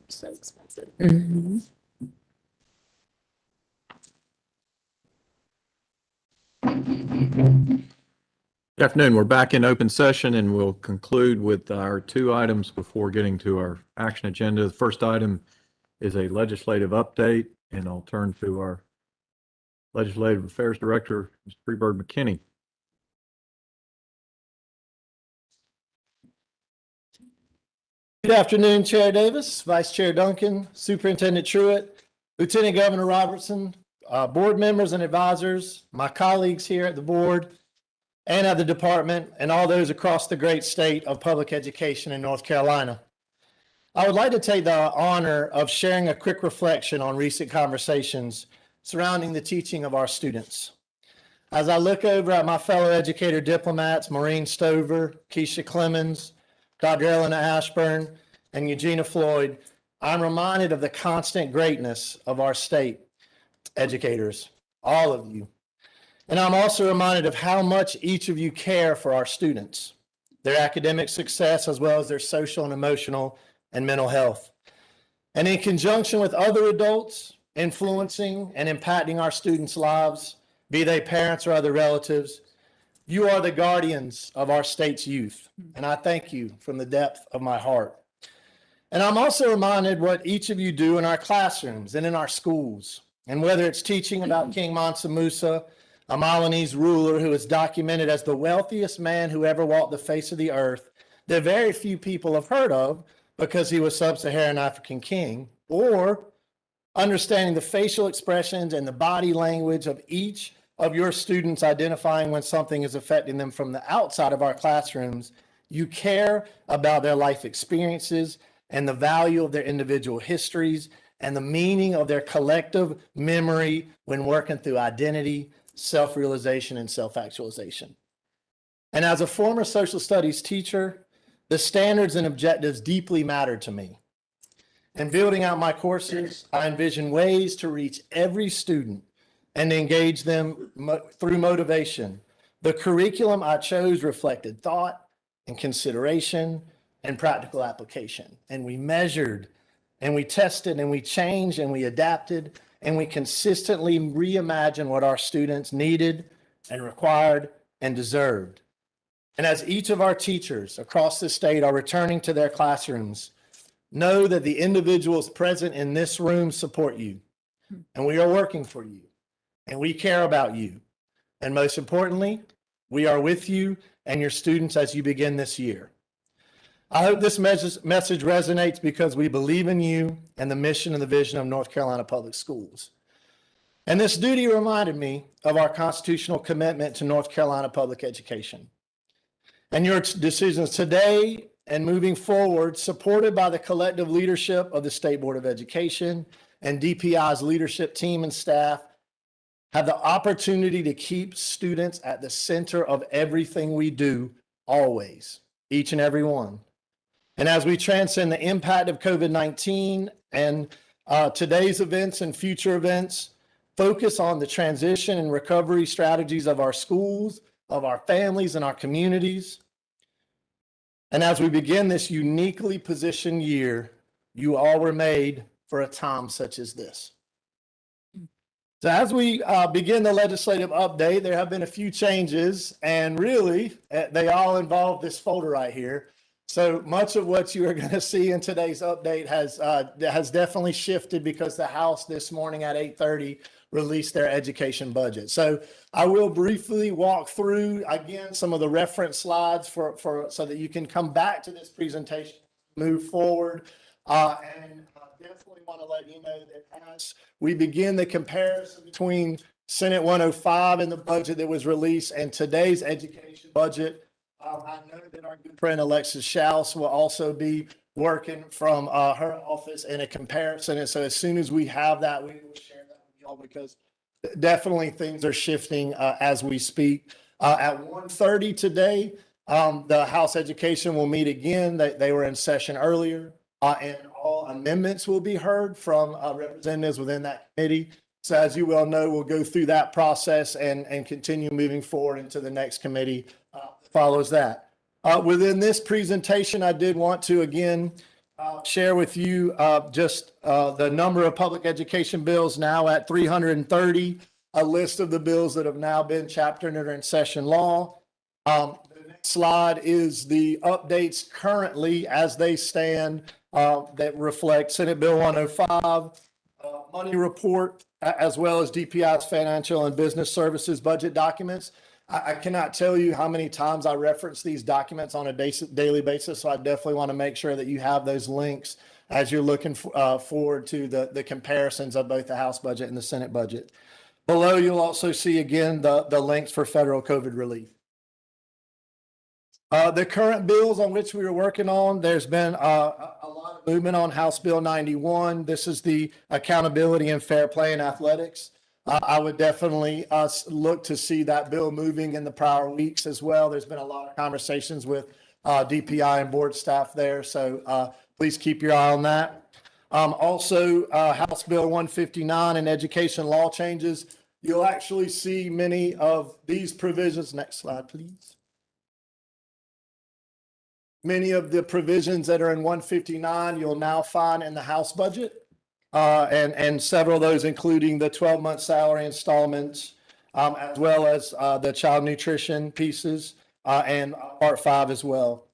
So expensive. Mhm. Good afternoon. We're back in open session and we'll conclude with our two items before getting to our action agenda. The first item is a legislative update, and I'll turn to our Legislative Affairs Director, Mr. Freeburg McKinney. Good afternoon, Chair Davis, Vice Chair Duncan, Superintendent Truitt, Lieutenant Governor Robertson, board members and advisors, my colleagues here at the board and at the department, and all those across the great state of public education in North Carolina. I would like to take the honor of sharing a quick reflection on recent conversations surrounding the teaching of our students. As I look over at my fellow educator diplomats, Maureen Stover, Keisha Clemens, Dr. Elena Ashburn, and Eugenia Floyd, I'm reminded of the constant greatness of our state educators, all of you. And I'm also reminded of how much each of you care for our students, their academic success, as well as their social and emotional and mental health. And in conjunction with other adults influencing and impacting our students' lives, be they parents or other relatives, you are the guardians of our state's youth, and I thank you from the depth of my heart. And I'm also reminded what each of you do in our classrooms and in our schools, and whether it's teaching about King Mansa Musa, a Malinese ruler who is documented as the wealthiest man who ever walked the face of the earth, that very few people have heard of because he was sub-Saharan African king, or understanding the facial expressions and the body language of each of your students, identifying when something is affecting them from the outside of our classrooms. You care about their life experiences and the value of their individual histories and the meaning of their collective memory when working through identity, self-realization, and self-actualization. And as a former social studies teacher, the standards and objectives deeply matter to me. In building out my courses, I envision ways to reach every student and engage them through motivation. The curriculum I chose reflected thought and consideration and practical application. And we measured and we tested and we changed and we adapted and we consistently reimagined what our students needed and required and deserved. And as each of our teachers across the state are returning to their classrooms, know that the individuals present in this room support you, and we are working for you, and we care about you. And most importantly, we are with you and your students as you begin this year. I hope this message resonates because we believe in you and the mission and the vision of North Carolina Public Schools. And this duty reminded me of our constitutional commitment to North Carolina public education. And your decisions today and moving forward, supported by the collective leadership of the State Board of Education and DPI's leadership team and staff, have the opportunity to keep students at the center of everything we do, always, each and every one. And as we transcend the impact of COVID-19 and today's events and future events, focus on the transition and recovery strategies of our schools, of our families, and our communities. And as we begin this uniquely positioned year, you all were made for a time such as this. So as we begin the legislative update, there have been a few changes, and really they all involve this folder right here. So much of what you are going to see in today's update has definitely shifted because the House this morning at 8:30 released their education budget. So I will briefly walk through again some of the reference slides so that you can come back to this presentation, move forward, and definitely want to let you know that as we begin the comparison between Senate 105 and the budget that was released and today's education budget, I know that our good friend Alexis Schaus will also be working from her office in a comparison. And so as soon as we have that, we will share that with y'all because definitely things are shifting as we speak. At 1:30 today, the House Education will meet again. They were in session earlier, and all amendments will be heard from representatives within that committee. So as you well know, we'll go through that process and continue moving forward into the next committee follows that. Within this presentation, I did want to again share with you just the number of public education bills now at 330, a list of the bills that have now been chaptered and are in session law. The next slide is the updates currently as they stand that reflect Senate Bill 105, money report, as well as DPI's financial and business services budget documents. I cannot tell you how many times I reference these documents on a daily basis, so I definitely want to make sure that you have those links as you're looking forward to the comparisons of both the House budget and the Senate budget. Below, you'll also see again the links for federal COVID relief. The current bills on which we are working on, there's been a lot of movement on House Bill 91. This is the accountability and fair play in athletics. I would definitely look to see that bill moving in the prior weeks as well. There's been a lot of conversations with DPI and board staff there, so please keep your eye on that. Also, House Bill 159 and education law changes. You'll actually see many of these provisions. Next slide, please. Many of the provisions that are in 159, you'll now find in the House budget. And several of those, including the 12-month salary installments, as well as the child nutrition pieces and Part 5 as well.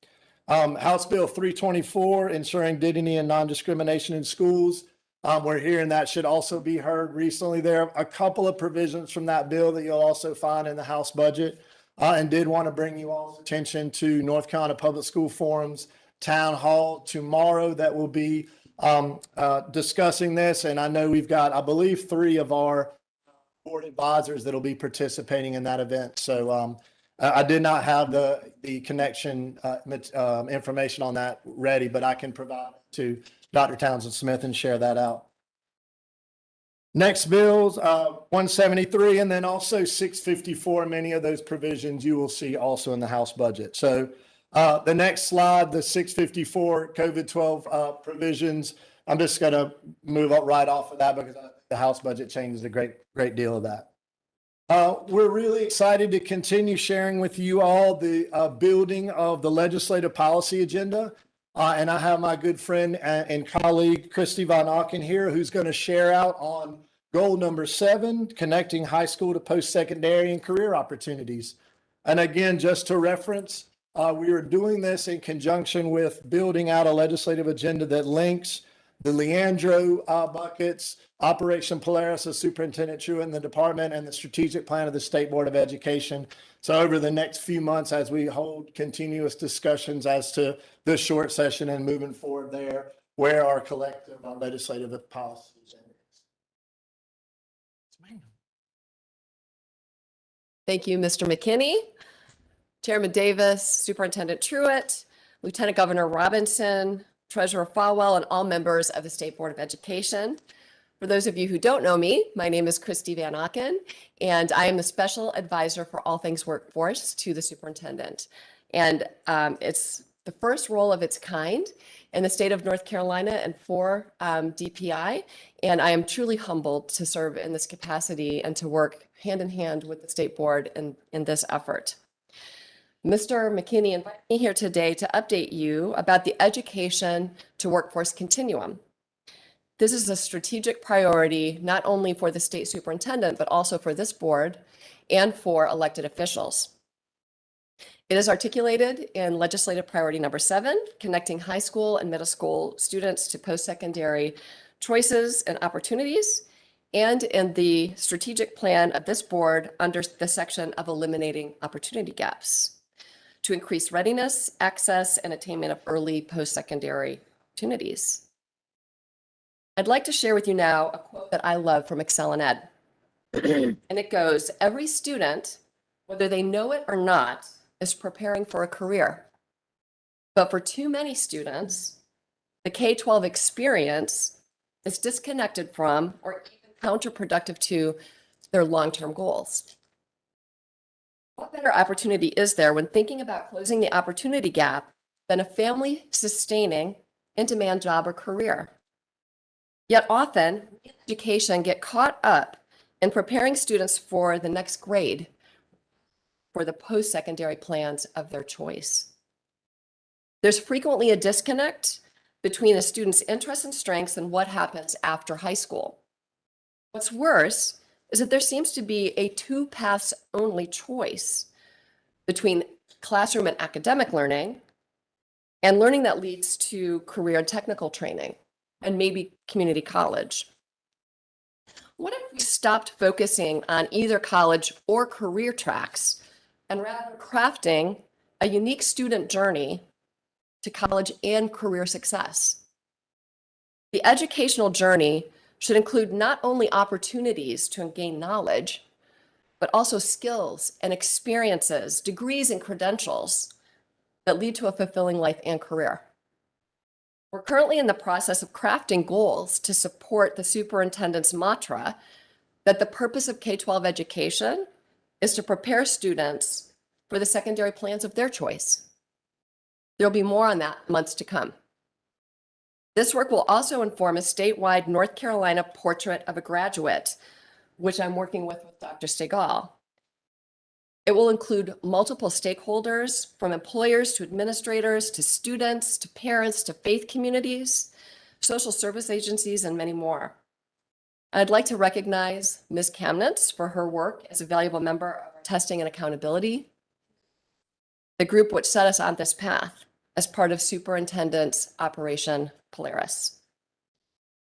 House Bill 324, ensuring dignity and non-discrimination in schools. We're hearing that should also be heard recently. There are a couple of provisions from that bill that you'll also find in the House budget. And did want to bring you all's attention to North Carolina Public School Forum's town hall tomorrow that will be discussing this. And I know we've got, I believe, 3 of our board advisors that'll be participating in that event. So I did not have the connection information on that ready, but I can provide it to Dr. Townsend Smith and share that out. Next bills, 173, and then also 654. Many of those provisions you will see also in the House budget. So the next slide, the 654 COVID-12 provisions, I'm just going to move up right off of that because the House budget changes a great deal of that. We're really excited to continue sharing with you all the building of the legislative policy agenda. And I have my good friend and colleague, Christy Van Auken here, who's going to share out on goal number 7, connecting high school to post-secondary and career opportunities. And again, just to reference, we are doing this in conjunction with building out a legislative agenda that links the Leandro buckets, Operation Polaris, the Superintendent Truitt in the department, and the strategic plan of the State Board of Education. So over the next few months, as we hold continuous discussions as to this short session and moving forward there, where our collective legislative policies are. Thank you, Mr. McKinney, Chairman Davis, Superintendent Truitt, Lieutenant Governor Robinson, Treasurer Falwell, and all members of the State Board of Education. For those of you who don't know me, my name is Christy Van Auken, and I am the Special Advisor for all things workforce to the Superintendent. And it's the first role of its kind in the state of North Carolina and for DPI. And I am truly humbled to serve in this capacity and to work hand in hand with the State Board in this effort. Mr. McKinney invited me here today to update you about the education to workforce continuum. This is a strategic priority, not only for the state superintendent, but also for this board and for elected officials. It is articulated in legislative priority number 7, connecting high school and middle school students to post-secondary choices and opportunities, and in the strategic plan of this board under the section of eliminating opportunity gaps to increase readiness, access, and attainment of early post-secondary opportunities. I'd like to share with you now a quote that I love from Excel and Ed. And it goes, every student, whether they know it or not, is preparing for a career. But for too many students, the K-12 experience is disconnected from or even counterproductive to their long-term goals. What better opportunity is there when thinking about closing the opportunity gap than a family-sustaining in-demand job or career? Yet often, education get caught up in preparing students for the next grade for the post-secondary plans of their choice. There's frequently a disconnect between a student's interests and strengths and what happens after high school. What's worse is that there seems to be a two paths only choice between classroom and academic learning and learning that leads to career and technical training and maybe community college. What if we stopped focusing on either college or career tracks and rather crafting a unique student journey to college and career success? The educational journey should include not only opportunities to gain knowledge, but also skills and experiences, degrees and credentials that lead to a fulfilling life and career. We're currently in the process of crafting goals to support the superintendent's mantra that the purpose of K-12 education is to prepare students for the secondary plans of their choice. There'll be more on that months to come. This work will also inform a statewide North Carolina portrait of a graduate, which I'm working with Dr. Stegall. It will include multiple stakeholders, from employers to administrators, to students, to parents, to faith communities, social service agencies, and many more. I'd like to recognize Ms. Kamnitz for her work as a valuable member of our testing and accountability, the group which set us on this path as part of Superintendent's Operation Polaris.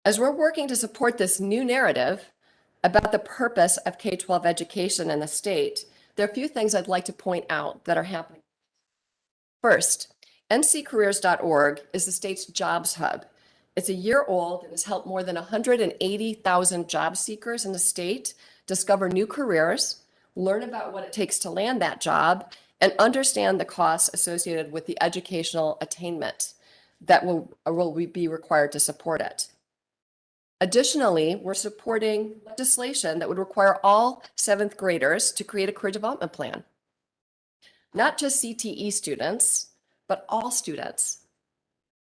As we're working to support this new narrative about the purpose of K-12 education in the state, there are a few things I'd like to point out that are happening. First, nccareers.org is the state's jobs hub. It's a year old and has helped more than 180,000 job seekers in the state discover new careers, learn about what it takes to land that job, and understand the costs associated with the educational attainment that will be required to support it. Additionally, we're supporting legislation that would require all seventh graders to create a career development plan. Not just CTE students, but all students.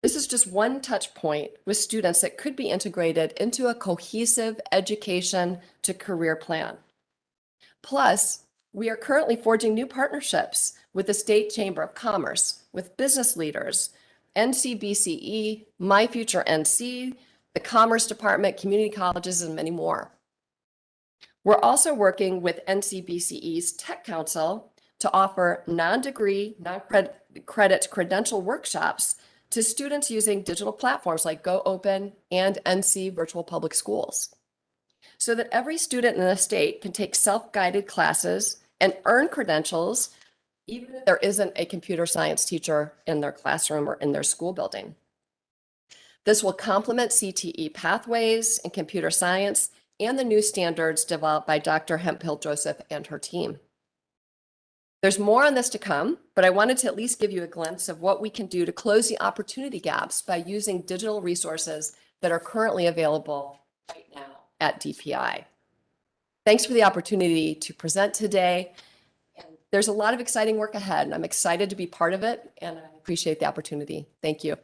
This is just one touch point with students that could be integrated into a cohesive education to career plan. Plus, we are currently forging new partnerships with the State Chamber of Commerce, with business leaders, NCBCE, My Future NC, the Commerce Department, community colleges, and many more. We're also working with NCBCE's Tech Council to offer non-degree, non-credit credential workshops to students using digital platforms like Go Open and NC Virtual Public Schools, so that every student in the state can take self-guided classes and earn credentials, even if there isn't a computer science teacher in their classroom or in their school building. This will complement CTE pathways in computer science and the new standards developed by Dr. Hemphill Joseph and her team. There's more on this to come, but I wanted to at least give you a glimpse of what we can do to close the opportunity gaps by using digital resources that are currently available right now at DPI. Thanks for the opportunity to present today. And there's a lot of exciting work ahead, and I'm excited to be part of it, and I appreciate the opportunity. Thank you.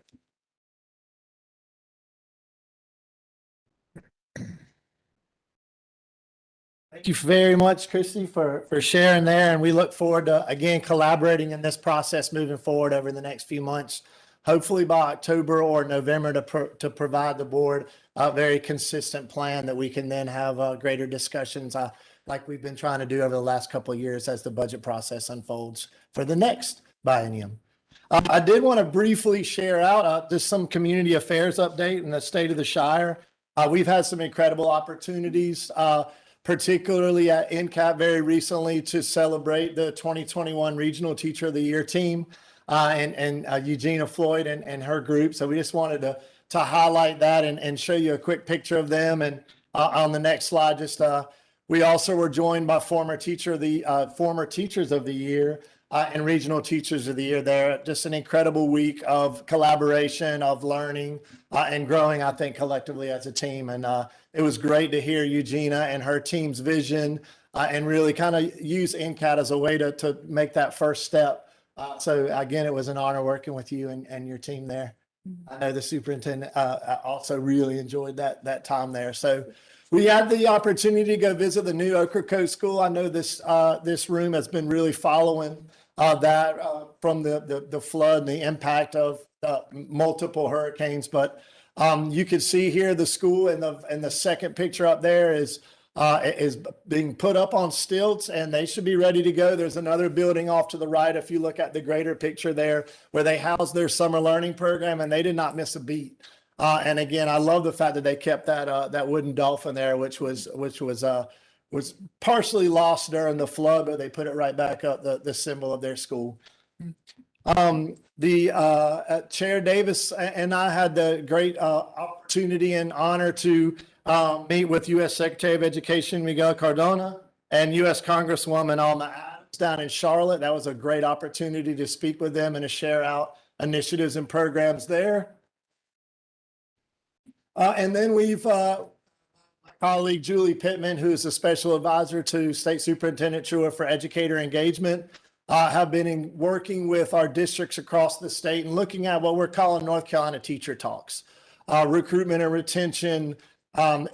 Thank you very much, Christy, for sharing there. And we look forward to, again, collaborating in this process moving forward over the next few months, hopefully by October or November, to provide the board a very consistent plan that we can then have greater discussions like we've been trying to do over the last couple of years as the budget process unfolds for the next biennium. I did want to briefly share out just some community affairs update in the state of the Shire. We've had some incredible opportunities, particularly at NCAP very recently, to celebrate the 2021 Regional Teacher of the Year team and Eugenia Floyd and her group. So we just wanted to highlight that and show you a quick picture of them. And on the next slide, just we also were joined by former Teachers of the Year and Regional Teachers of the Year there. Just an incredible week of collaboration, of learning and growing, I think, collectively as a team. And it was great to hear Eugenia and her team's vision and really kind of use NCAT as a way to make that first step. So again, it was an honor working with you and your team there. I know the superintendent also really enjoyed that time there. So we had the opportunity to go visit the new Ocracoke School. I know this room has been really following that from the flood and the impact of multiple hurricanes, but you can see here the school in the second picture up there is being put up on stilts, and they should be ready to go. There's another building off to the right, if you look at the greater picture there, where they house their summer learning program, and they did not miss a beat. And again, I love the fact that they kept that wooden dolphin there, which was partially lost during the flood, but they put it right back up, the symbol of their school. Chair Davis and I had the great opportunity and honor to meet with U.S. Secretary of Education Miguel Cardona and U.S. Congresswoman Alma Adams down in Charlotte. That was a great opportunity to speak with them and to share out initiatives and programs there. And then we've my colleague Julie Pittman, who is a special advisor to State Superintendent Truitt for educator engagement, have been working with our districts across the state and looking at what we're calling North Carolina Teacher Talks, recruitment and retention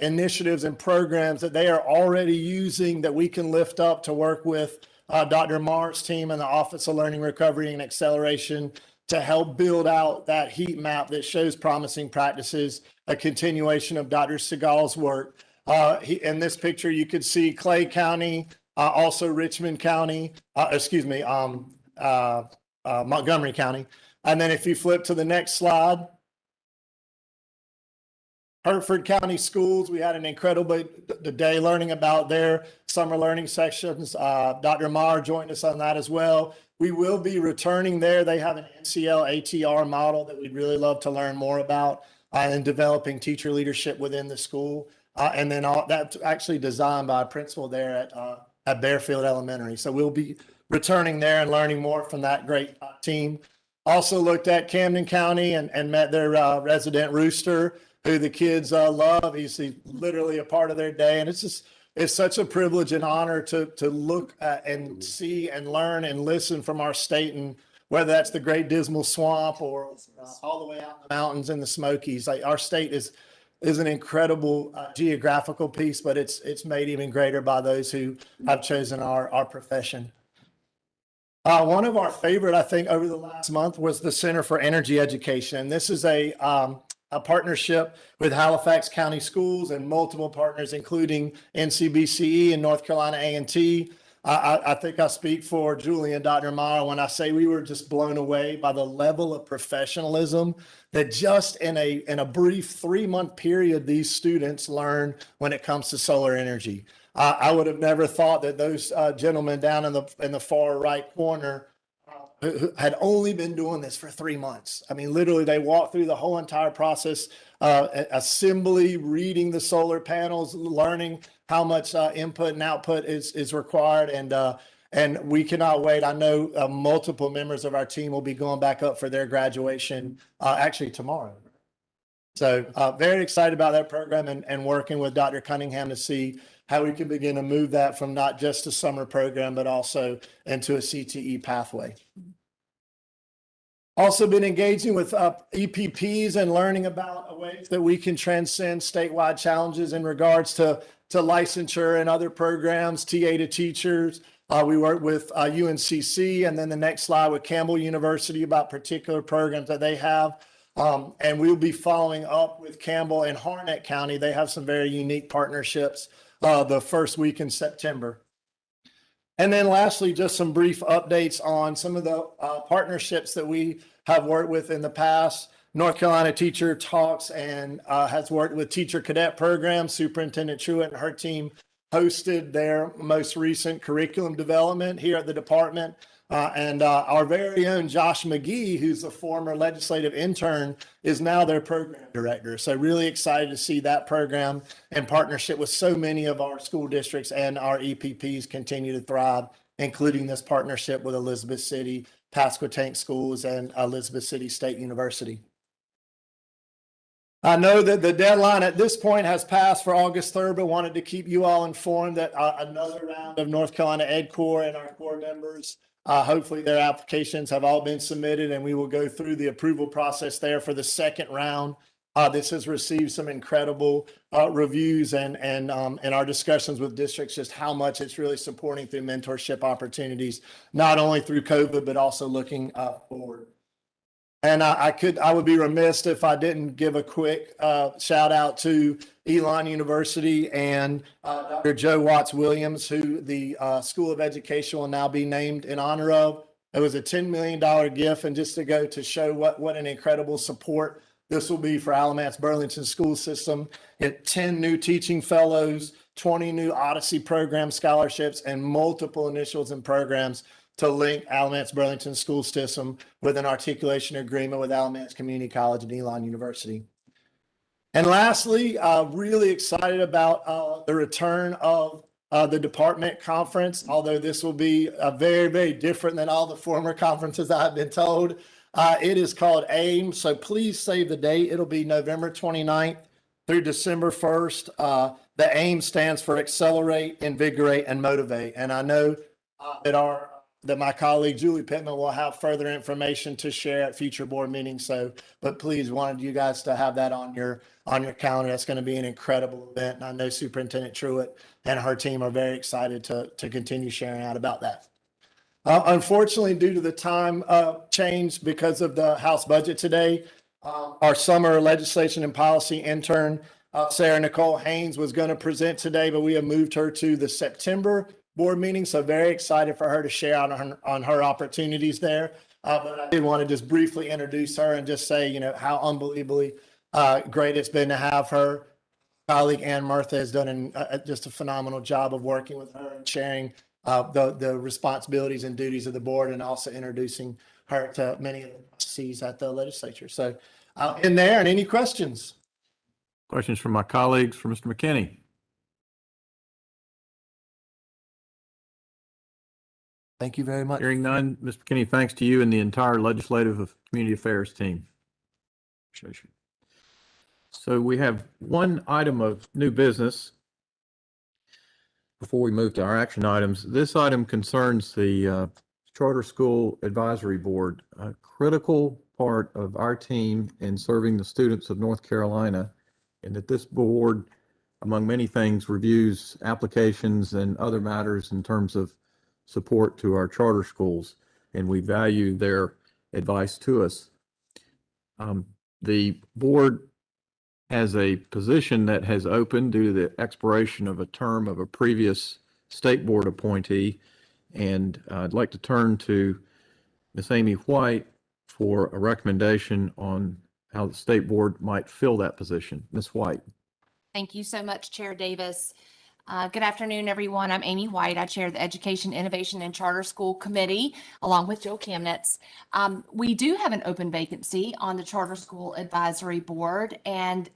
initiatives and programs that they are already using that we can lift up to work with Dr. Marr's team and the Office of Learning, Recovery, and Acceleration to help build out that heat map that shows promising practices, a continuation of Dr. Segal's work. In this picture, you could see Clay County, also Richmond County, Montgomery County. And then if you flip to the next slide, Hertford County Schools, we had an incredible day learning about their summer learning sections. Dr. Marr joined us on that as well. We will be returning there. They have an NCL ATR model that we'd really love to learn more about in developing teacher leadership within the school. And then that's actually designed by a principal there at Bearfield Elementary. So we'll be returning there and learning more from that great team. Also looked at Camden County and met their resident rooster, who the kids love. He's literally a part of their day. And it's such a privilege and honor to look at and see and learn and listen from our state, and whether that's the Great Dismal Swamp or all the way out in the mountains in the Smokies. Like, our state is an incredible geographical piece, but it's made even greater by those who have chosen our profession. One of our favorite, I think, over the last month was the Center for Energy Education. This is a partnership with Halifax County Schools and multiple partners, including NCBCE and North Carolina A&T. I think I speak for Julie and Dr. Marr when I say we were just blown away by the level of professionalism that just in a brief 3-month period, these students learn when it comes to solar energy. I would have never thought that those gentlemen down in the far right corner who had only been doing this for 3 months. I mean, literally, they walked through the whole entire process, assembly, reading the solar panels, learning how much input and output is required. And we cannot wait. I know multiple members of our team will be going back up for their graduation actually tomorrow. So very excited about that program and working with Dr. Cunningham to see how we can begin to move that from not just a summer program, but also into a CTE pathway. Also been engaging with EPPs and learning about ways that we can transcend statewide challenges in regards to licensure and other programs, TA to teachers. We work with UNCC, and then the next slide with Campbell University about particular programs that they have. And we'll be following up with Campbell and Harnett County. They have some very unique partnerships the first week in September. And then lastly, just some brief updates on some of the partnerships that we have worked with in the past. North Carolina Teacher Talks and has worked with Teacher Cadet Program. Superintendent Truitt and her team hosted their most recent curriculum development here at the department. And our very own Josh McGee, who's a former legislative intern, is now their program director. So really excited to see that program in partnership with so many of our school districts and our EPPs continue to thrive, including this partnership with Elizabeth City, Pasquotank Schools, and Elizabeth City State University. I know that the deadline at this point has passed for August 3rd, but wanted to keep you all informed that another round of North Carolina Ed Corps and our Corps members, hopefully their applications have all been submitted, and we will go through the approval process there for the second round. This has received some incredible reviews and in our discussions with districts, just how much it's really supporting through mentorship opportunities, not only through COVID, but also looking forward. And I would be remiss if I didn't give a quick shout out to Elon University and Dr. Joe Watts Williams, who the School of Education will now be named in honor of. It was a $10 million gift, and just to go to show what an incredible support this will be for Alamance Burlington school system. 10 new teaching fellows, 20 new Odyssey program scholarships, and multiple initials and programs to link Alamance Burlington school system with an articulation agreement with Alamance Community College and Elon University. And lastly, really excited about the return of the department conference, although this will be very, very different than all the former conferences I've been told. It is called AIM, so please save the date. It'll be November 29th through December 1st. The AIM stands for Accelerate, Invigorate, and Motivate. And I know that my colleague Julie Pittman will have further information to share at future board meetings. But please, wanted you guys to have that on your calendar. That's going to be an incredible event. And I know Superintendent Truitt and her team are very excited to continue sharing out about that. Unfortunately, due to the time change because of the House budget today, our summer legislation and policy intern, Sarah Nicole Haynes, was going to present today, but we have moved her to the September board meeting. So very excited for her to share on her opportunities there. But I did want to just briefly introduce her and just say, how unbelievably great it's been to have her. Colleague Ann Murtha has done just a phenomenal job of working with her and sharing the responsibilities and duties of the board, and also introducing her to many of the trustees at the legislature. So in there, and any questions? Questions from my colleagues for Mr. McKinney? Thank you very much. Hearing none, Mr. McKinney, thanks to you and the entire Legislative Community Affairs team. So we have one item of new business before we move to our action items. This item concerns the Charter School Advisory Board, a critical part of our team in serving the students of North Carolina, and that this board, among many things, reviews applications and other matters in terms of support to our charter schools, and we value their advice to us. The board has a position that has opened due to the expiration of a term of a previous state board appointee, and I'd like to turn to Ms. Amy White for a recommendation on how the state board might fill that position. Ms. White. Thank you so much, Chair Davis. Good afternoon, everyone. I'm Amy White. I chair the Education, Innovation, and Charter School Committee, along with Joe Kamnitz. We do have an open vacancy on the Charter School Advisory Board, and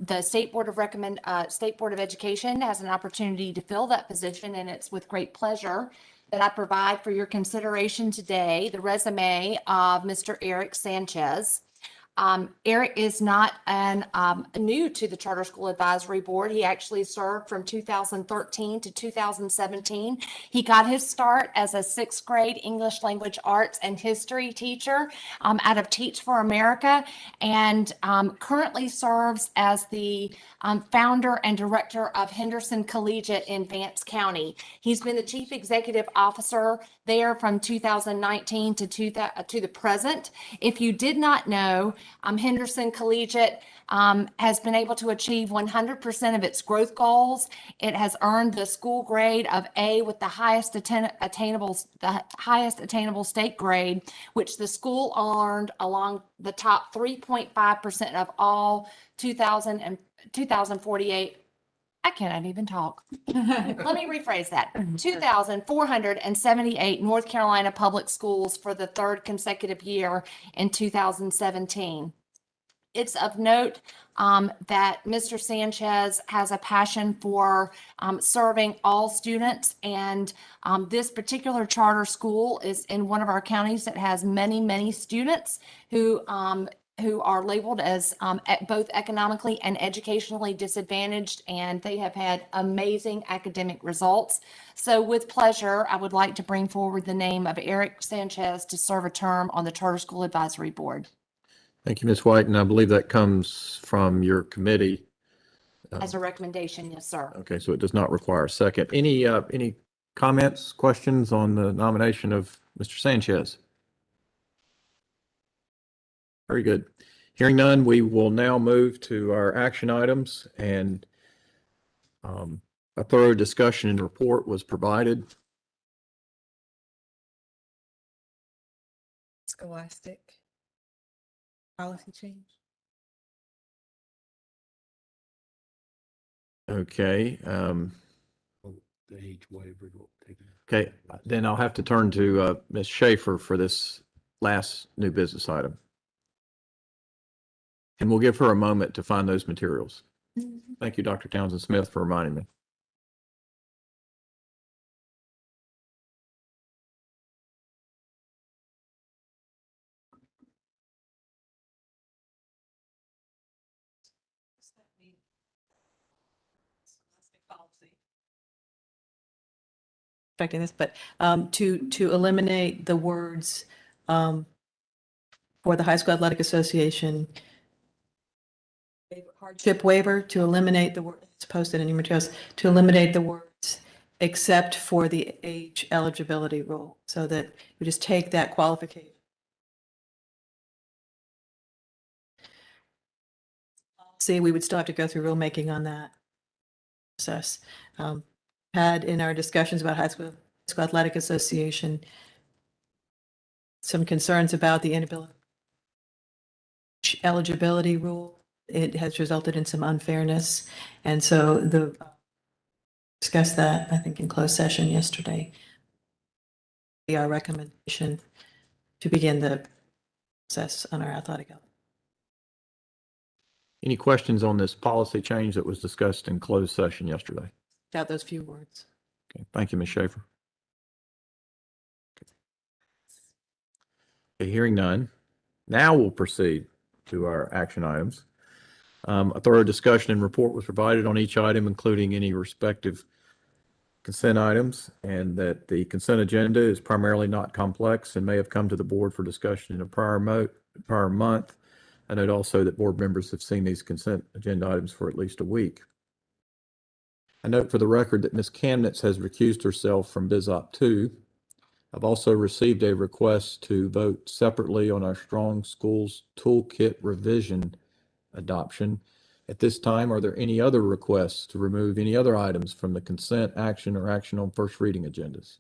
the State Board of Education has an opportunity to fill that position, and it's with great pleasure that I provide for your consideration today the resume of Mr. Eric Sanchez. Eric is not new to the Charter School Advisory Board. He actually served from 2013 to 2017. He got his start as a 6th grade English language arts and history teacher out of Teach for America, and currently serves as the founder and director of Henderson Collegiate in Vance County. He's been the chief executive officer there from 2019 to the present. If you did not know, Henderson Collegiate has been able to achieve 100% of its growth goals. It has earned the school grade of A with the highest attainable state grade, which the school earned along the top 3.5% of all 2048. I cannot even talk. Let me rephrase that. 2,478 North Carolina public schools for the 3rd consecutive year in 2017. It's of note that Mr. Sanchez has a passion for serving all students, and this particular charter school is in one of our counties that has many, many students who are labeled as both economically and educationally disadvantaged, and they have had amazing academic results. So with pleasure, I would like to bring forward the name of Eric Sanchez to serve a term on the Charter School Advisory Board. Thank you, Ms. White, and I believe that comes from your committee. As a recommendation, yes, sir. Okay, so it does not require a second. Any comments, questions on the nomination of Mr. Sanchez? Very good. Hearing none, we will now move to our action items, and a thorough discussion and report was provided. Scholastic policy change. Okay. The age waiver. Okay, then I'll have to turn to Ms. Schaefer for this last new business item. And we'll give her a moment to find those materials. Thank you, Dr. Townsend Smith, for reminding me. Affecting this, but to eliminate the words for the High School Athletic Association hardship waiver, to eliminate the word, it's posted in your materials, to eliminate the words except for the age eligibility rule, so that we just take that qualification. See, we would still have to go through rulemaking on that process. Had in our discussions about High School Athletic Association some concerns about the eligibility rule. It has resulted in some unfairness. And so discussed that, I think, in closed session yesterday. Our recommendation to begin the process on our athletic. Any questions on this policy change that was discussed in closed session yesterday? Without those few words. Okay, thank you, Ms. Schaefer. Okay, hearing none, now we'll proceed to our action items. A thorough discussion and report was provided on each item, including any respective consent items, and that the consent agenda is primarily not complex and may have come to the board for discussion in a prior month. I note also that board members have seen these consent agenda items for at least a week. I note for the record that Ms. Kamnitz has recused herself from BizOp 2. I've also received a request to vote separately on our Strong Schools Toolkit revision adoption. At this time, are there any other requests to remove any other items from the consent action or action on first reading agendas?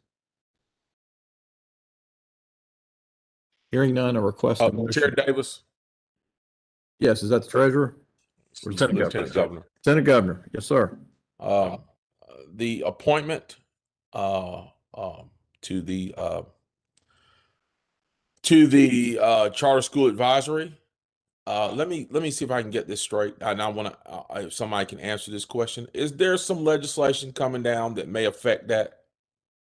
Hearing none, a request. Chair Davis. Yes, is that the treasurer? Or Lieutenant Governor. Lieutenant Governor, yes, sir. The appointment to the Charter School Advisory. Let me see if I can get this straight. And I want to, if somebody can answer this question. Is there some legislation coming down that may affect that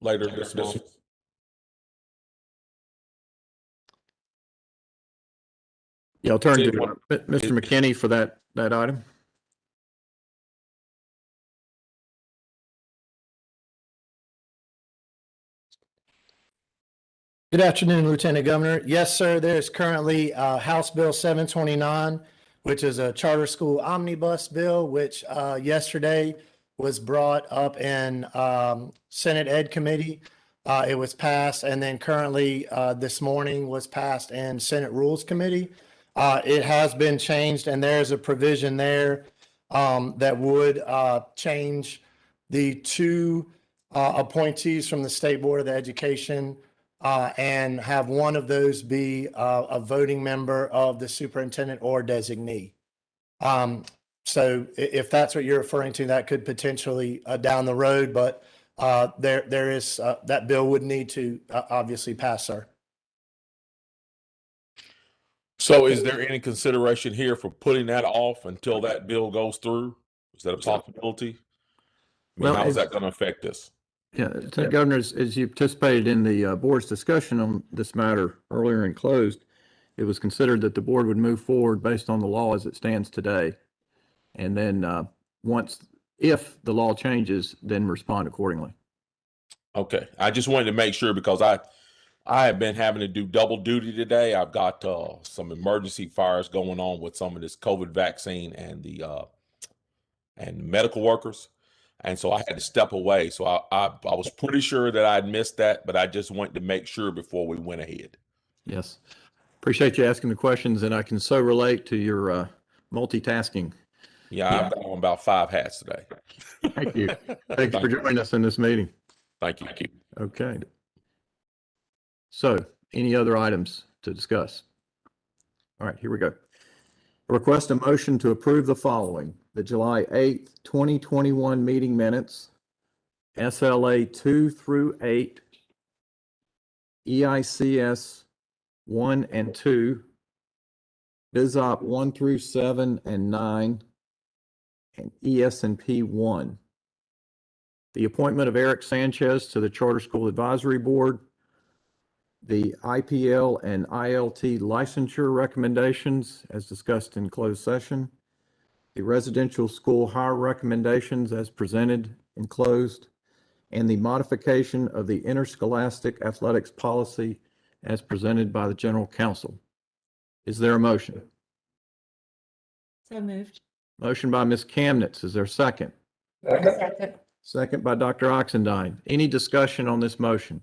later this month? Yeah, I'll turn to Anyone- Mr. McKinney for that item. Good afternoon, Lieutenant Governor. Yes, sir, there is currently House Bill 729, which is a charter school omnibus bill, which yesterday was brought up in Senate Ed Committee. It was passed, and then currently this morning was passed in Senate Rules Committee. It has been changed, and there's a provision there that would change the two appointees from the State Board of Education and have one of those be a voting member of the superintendent or designee. So if that's what you're referring to, that could potentially down the road, but there is that bill would need to obviously pass, sir. So is there any consideration here for putting that off until that bill goes through? Is that a possibility? I mean, Well, how is that going to affect us? Yeah, Lieutenant Governor, as you participated in the board's discussion on this matter earlier in closed, it was considered that the board would move forward based on the law as it stands today. And then if the law changes, then respond accordingly. Okay, I just wanted to make sure because I have been having to do double duty today. I've got some emergency fires going on with some of this COVID vaccine and the medical workers. And so I had to step away. So I was pretty sure that I'd missed that, but I just wanted to make sure before we went ahead. Yes. Appreciate you asking the questions, and I can so relate to your multitasking. Yeah, I've got on about 5 hats today. Thank you. Thanks for joining us in this meeting. Thank you. Okay. So, any other items to discuss? All right, here we go. Request a motion to approve the following: the July 8th, 2021 meeting minutes, SLA 2 through 8, EICS 1 and 2, BizOp 1 through 7 and 9, and ES&P 1. The appointment of Eric Sanchez to the Charter School Advisory Board, the IPL and ILT licensure recommendations as discussed in closed session, the residential school hire recommendations as presented in closed, and the modification of the interscholastic athletics policy as presented by the General Counsel. Is there a motion? So moved. Motion by Ms. Kamnitz. Is there a second? Second. Second by Dr. Oxendine. Any discussion on this motion?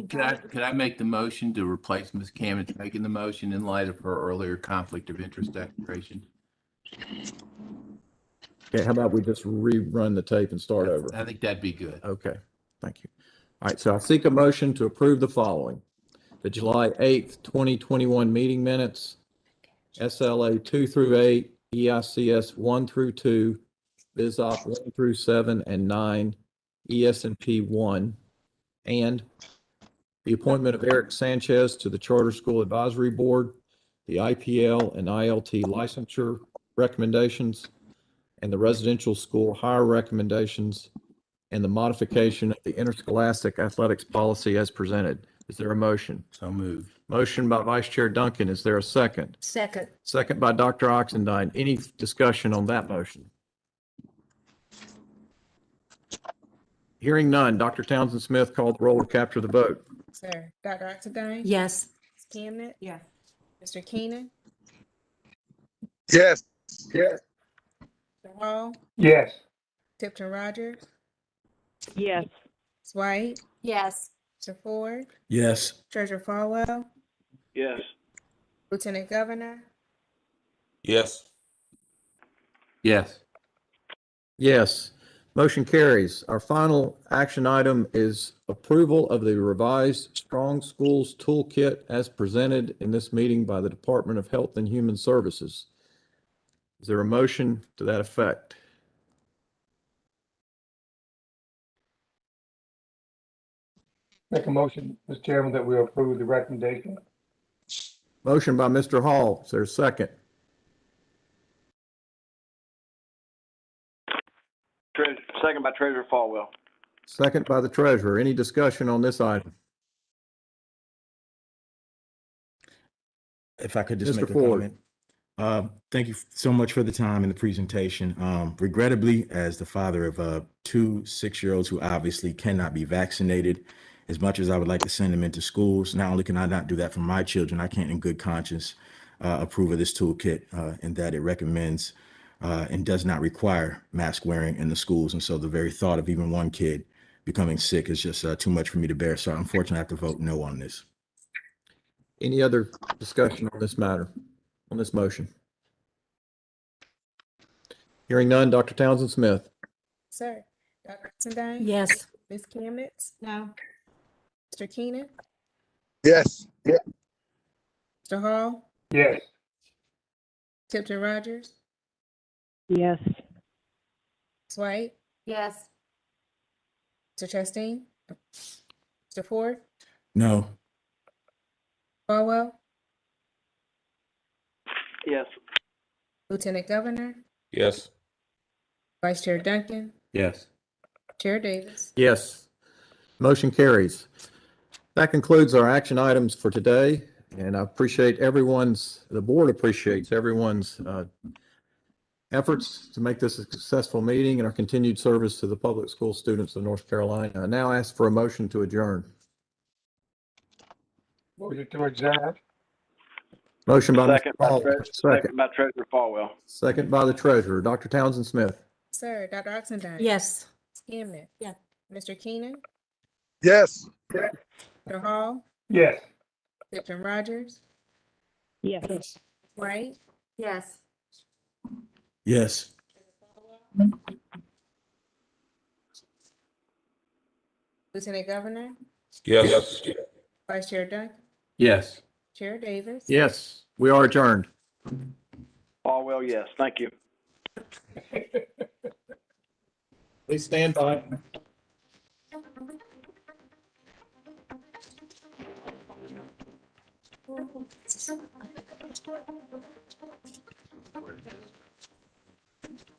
Could I make the motion to replace Ms. Kamich making the motion in light of her earlier conflict of interest declaration? Okay, how about we just rerun the tape and start over? I think that'd be good. Okay, thank you. All right, so I seek a motion to approve the following: the July 8th, 2021 meeting minutes, SLA 2 through 8, EICS 1 through 2, BizOp 1 through 7 and 9, ES&P 1, and the appointment of Eric Sanchez to the Charter School Advisory Board, the IPL and ILT licensure recommendations, and the residential school hire recommendations, and the modification of the interscholastic athletics policy as presented. Is there a motion? So moved. Motion by Vice Chair Duncan. Is there a second? Second. Second by Dr. Oxendine. Any discussion on that motion? Hearing none, Dr. Townsend Smith called the roll to capture the vote. Sir, Dr. Oxendine? Yes. Ms. Camnet? Yeah. Mr. Keenan? Yes. Yes. Mr. Hall? Yes. Tipton Rogers? Yes. Ms. White? Yes. Mr. Ford? Yes. Treasurer Falwell? Yes. Lieutenant Governor? Yes. Yes. Yes. Motion carries. Our final action item is approval of the revised Strong Schools Toolkit as presented in this meeting by the Department of Health and Human Services. Is there a motion to that effect? Make a motion, Mr. Chairman, that we approve the recommendation. Motion by Mr. Hall. Is there a second? Second by Treasurer Falwell. Second by the treasurer. Any discussion on this item? If I could just Mr. make a Ford. comment. Thank you so much for the time and the presentation. Regrettably, as the father of 2 6-year-olds who obviously cannot be vaccinated, as much as I would like to send them into schools, not only can I not do that for my children, I can't in good conscience approve of this toolkit in that it recommends and does not require mask wearing in the schools. And so the very thought of even one kid becoming sick is just too much for me to bear. So unfortunately, I have to vote no on this. Any other discussion on this matter, on this motion? Hearing none, Dr. Townsend Smith. Sir, Dr. Oxendine? Yes. Ms. Camnet? No. Mr. Keenan? Yes. Yes. Mr. Hall? Yes. Tipton Rogers? Yes. Ms. White? Yes. Mr. Chastain? Mr. Ford? No. Falwell? Yes. Lieutenant Governor? Yes. Vice Chair Duncan? Yes. Chair Davis? Yes. Motion carries. That concludes our action items for today. And I appreciate the board appreciates everyone's efforts to make this a successful meeting and our continued service to the public school students of North Carolina. I now ask for a motion to adjourn. Motion to adjourn. Motion by Second Mr. by, Hall. second by Treasurer Falwell. Second by the treasurer, Dr. Townsend Smith. Sir, Dr. Oxendine? Yes. Ms. Camden. Yeah. Mr. Keenan, Yes. Mr. Hall, Yes. Tipton Rogers, Yes. White, Yes. Yes. Lieutenant Governor, Yes. Vice Chair Duncan, Yes. Chair Davis. Yes, we are adjourned. Falwell, yes. Thank you. Please stand by.